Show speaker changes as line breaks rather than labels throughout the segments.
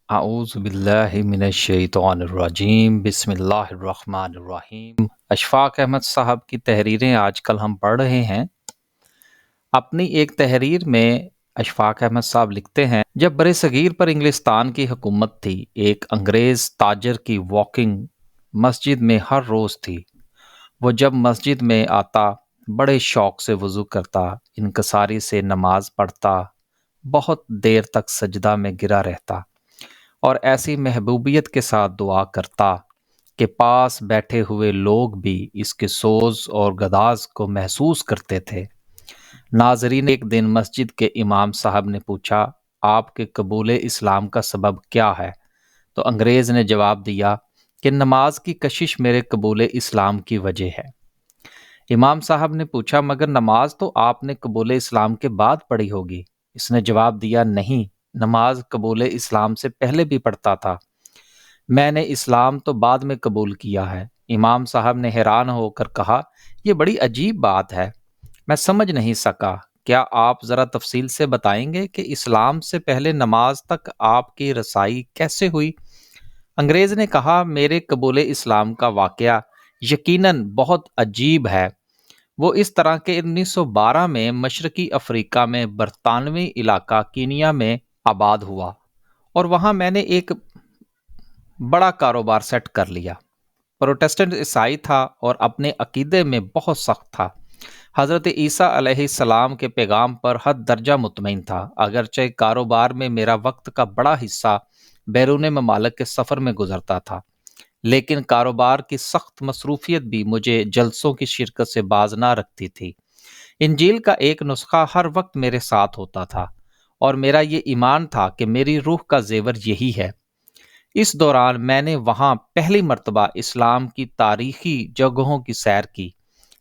اعوذ باللہ من الشیطان الرجیم بسم اللہ الرحمن الرحیم۔ اشفاق احمد صاحب کی تحریریں آج کل ہم پڑھ رہے ہیں۔ اپنی ایک تحریر میں اشفاق احمد صاحب لکھتے ہیں، جب برِ صغیر پر انگلستان کی حکومت تھی، ایک انگریز تاجر کی واکنگ مسجد میں ہر روز تھی۔ وہ جب مسجد میں آتا بڑے شوق سے وضو کرتا، انکساری سے نماز پڑھتا، بہت دیر تک سجدہ میں گرا رہتا اور ایسی محبوبیت کے ساتھ دعا کرتا کہ پاس بیٹھے ہوئے لوگ بھی اس کے سوز اور گداز کو محسوس کرتے تھے۔ ناظرین، ایک دن مسجد کے امام صاحب نے پوچھا، آپ کے قبول اسلام کا سبب کیا ہے؟ تو انگریز نے جواب دیا کہ نماز کی کشش میرے قبول اسلام کی وجہ ہے۔ امام صاحب نے پوچھا، مگر نماز تو آپ نے قبول اسلام کے بعد پڑھی ہوگی؟ اس نے جواب دیا، نہیں، نماز قبول اسلام سے پہلے بھی پڑھتا تھا، میں نے اسلام تو بعد میں قبول کیا ہے۔ امام صاحب نے حیران ہو کر کہا، یہ بڑی عجیب بات ہے، میں سمجھ نہیں سکا، کیا آپ ذرا تفصیل سے بتائیں گے کہ اسلام سے پہلے نماز تک آپ کی رسائی کیسے ہوئی؟ انگریز نے کہا، میرے قبول اسلام کا واقعہ یقیناً بہت عجیب ہے۔ وہ اس طرح کے 1912 میں مشرقی افریقہ میں برطانوی علاقہ کینیا میں آباد ہوا اور وہاں میں نے ایک بڑا کاروبار سیٹ کر لیا۔ پروٹسٹنٹ عیسائی تھا اور اپنے عقیدے میں بہت سخت تھا۔ حضرت عیسیٰ علیہ السلام کے پیغام پر حد درجہ مطمئن تھا، اگرچہ کاروبار میں میرا وقت کا بڑا حصہ بیرون ممالک کے سفر میں گزرتا تھا، لیکن کاروبار کی سخت مصروفیت بھی مجھے جلسوں کی شرکت سے باز نہ رکھتی تھی۔ انجیل کا ایک نسخہ ہر وقت میرے ساتھ ہوتا تھا اور میرا یہ ایمان تھا کہ میری روح کا زیور یہی ہے۔ اس دوران میں نے وہاں پہلی مرتبہ اسلام کی تاریخی جگہوں کی سیر کی۔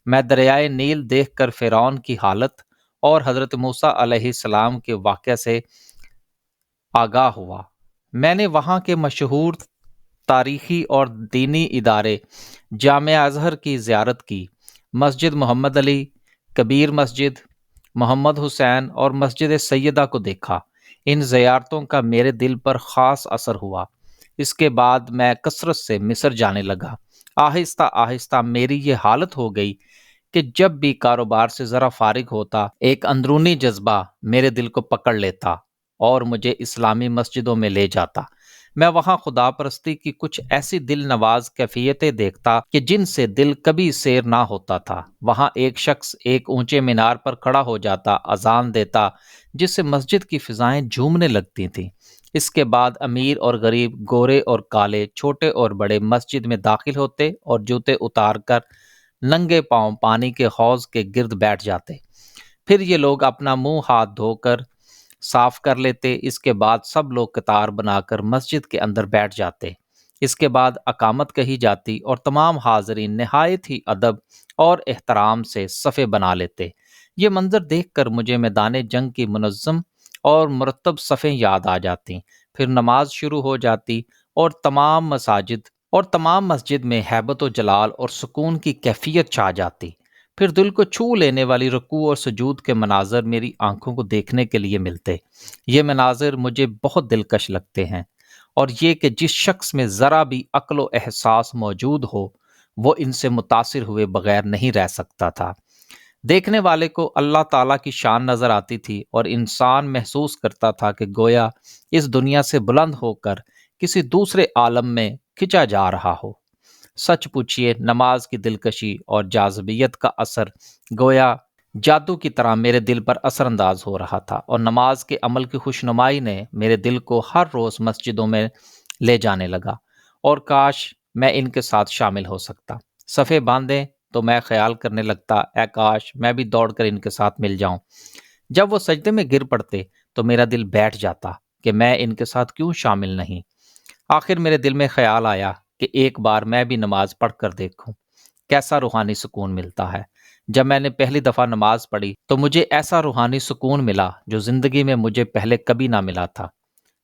میں دریائے نیل دیکھ کر فرعون کی حالت اور حضرت موسیٰ علیہ السلام کے واقعہ سے آگاہ ہوا۔ میں نے وہاں کے مشہور تاریخی اور دینی ادارے جامعہ ازہر کی زیارت کی، مسجد محمد علی، کبیر مسجد، محمد حسین اور مسجد سیدہ کو دیکھا۔ ان زیارتوں کا میرے دل پر خاص اثر ہوا۔ اس کے بعد میں کثرت سے مصر جانے لگا۔ آہستہ آہستہ میری یہ حالت ہو گئی کہ جب بھی کاروبار سے ذرا فارغ ہوتا، ایک اندرونی جذبہ میرے دل کو پکڑ لیتا اور مجھے اسلامی مسجدوں میں لے جاتا۔ میں وہاں خدا پرستی کی کچھ ایسی دل نواز کیفیتیں دیکھتا کہ جن سے دل کبھی سیر نہ ہوتا تھا۔ وہاں ایک شخص ایک اونچے مینار پر کھڑا ہو جاتا، اذان دیتا، جس سے مسجد کی فضائیں جھومنے لگتی تھیں۔ اس کے بعد امیر اور غریب، گورے اور کالے، چھوٹے اور بڑے مسجد میں داخل ہوتے اور جوتے اتار کر ننگے پاؤں پانی کے حوض کے گرد بیٹھ جاتے۔ پھر یہ لوگ اپنا منہ ہاتھ دھو کر صاف کر لیتے۔ اس کے بعد سب لوگ قطار بنا کر مسجد کے اندر بیٹھ جاتے۔ اس کے بعد اقامت کہی جاتی اور تمام حاضرین نہایت ہی ادب اور احترام سے صفیں بنا لیتے۔ یہ منظر دیکھ کر مجھے میدان جنگ کی منظم اور مرتب صفیں یاد آ جاتی۔ پھر نماز شروع ہو جاتی اور تمام مسجد میں ہیبت و جلال اور سکون کی کیفیت چھا جاتی۔ پھر دل کو چھو لینے والی رکوع اور سجود کے مناظر میری آنکھوں کو دیکھنے کے لیے ملتے۔ یہ مناظر مجھے بہت دلکش لگتے ہیں، اور یہ کہ جس شخص میں ذرا بھی عقل و احساس موجود ہو، وہ ان سے متاثر ہوئے بغیر نہیں رہ سکتا تھا۔ دیکھنے والے کو اللہ تعالیٰ کی شان نظر آتی تھی اور انسان محسوس کرتا تھا کہ گویا اس دنیا سے بلند ہو کر کسی دوسرے عالم میں کھنچا جا رہا ہو۔ سچ پوچھئے، نماز کی دلکشی اور جاذبیت کا اثر گویا جادو کی طرح میرے دل پر اثر انداز ہو رہا تھا، اور نماز کے عمل کی خوشنمائی نے میرے دل کو ہر روز مسجدوں میں لے جانے لگا، اور کاش میں ان کے ساتھ شامل ہو سکتا۔ صفیں باندھیں تو میں خیال کرنے لگتا، اے کاش میں بھی دوڑ کر ان کے ساتھ مل جاؤں۔ جب وہ سجدے میں گر پڑتے تو میرا دل بیٹھ جاتا کہ میں ان کے ساتھ کیوں شامل نہیں۔ آخر میرے دل میں خیال آیا کہ ایک بار میں بھی نماز پڑھ کر دیکھوں، کیسا روحانی سکون ملتا ہے۔ جب میں نے پہلی دفعہ نماز پڑھی تو مجھے ایسا روحانی سکون ملا جو زندگی میں مجھے پہلے کبھی نہ ملا تھا۔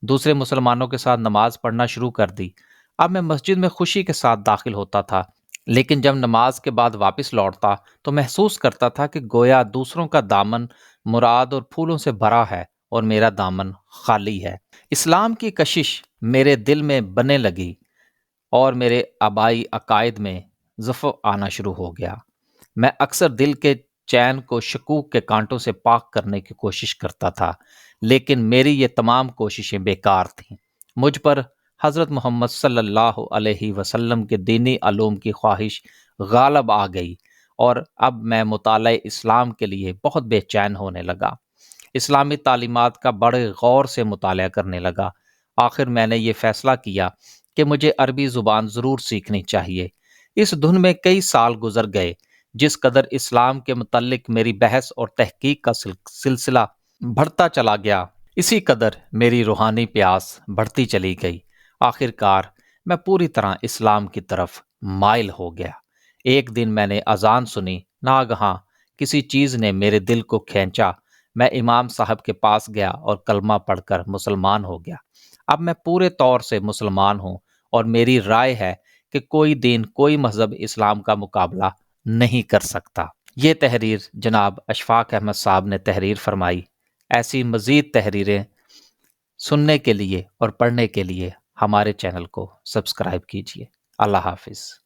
دوسرے مسلمانوں کے ساتھ نماز پڑھنا شروع کر دی۔ اب میں مسجد میں خوشی کے ساتھ داخل ہوتا تھا، لیکن جب نماز کے بعد واپس لوٹتا تو محسوس کرتا تھا کہ گویا دوسروں کا دامن مراد اور پھولوں سے بھرا ہے اور میرا دامن خالی ہے۔ اسلام کی کشش میرے دل میں بننے لگی اور میرے آبائی عقائد میں ضعف آنا شروع ہو گیا۔ میں اکثر دل کے چین کو شکوک کے کانٹوں سے پاک کرنے کی کوشش کرتا تھا، لیکن میری یہ تمام کوششیں بیکار تھیں۔ مجھ پر حضرت محمد صلی اللہ علیہ وسلم کے دینی علوم کی خواہش غالب آ گئی اور اب میں مطالعہ اسلام کے لیے بہت بے چین ہونے لگا۔ اسلامی تعلیمات کا بڑے غور سے مطالعہ کرنے لگا۔ آخر میں نے یہ فیصلہ کیا کہ مجھے عربی زبان ضرور سیکھنی چاہیے۔ اس دھن میں کئی سال گزر گئے۔ جس قدر اسلام کے متعلق میری بحث اور تحقیق کا سلسلہ بڑھتا چلا گیا، اسی قدر میری روحانی پیاس بڑھتی چلی گئی۔ آخر کار میں پوری طرح اسلام کی طرف مائل ہو گیا۔ ایک دن میں نے اذان سنی، ناگہاں کسی چیز نے میرے دل کو کھینچا۔ میں امام صاحب کے پاس گیا اور کلمہ پڑھ کر مسلمان ہو گیا۔ اب میں پورے طور سے مسلمان ہوں اور میری رائے ہے کہ کوئی دین، کوئی مذہب اسلام کا مقابلہ نہیں کر سکتا۔ یہ تحریر جناب اشفاق احمد صاحب نے تحریر فرمائی۔ ایسی مزید تحریریں سننے کے لیے اور پڑھنے کے لیے ہمارے چینل کو سبسکرائب کیجیے۔ اللہ حافظ۔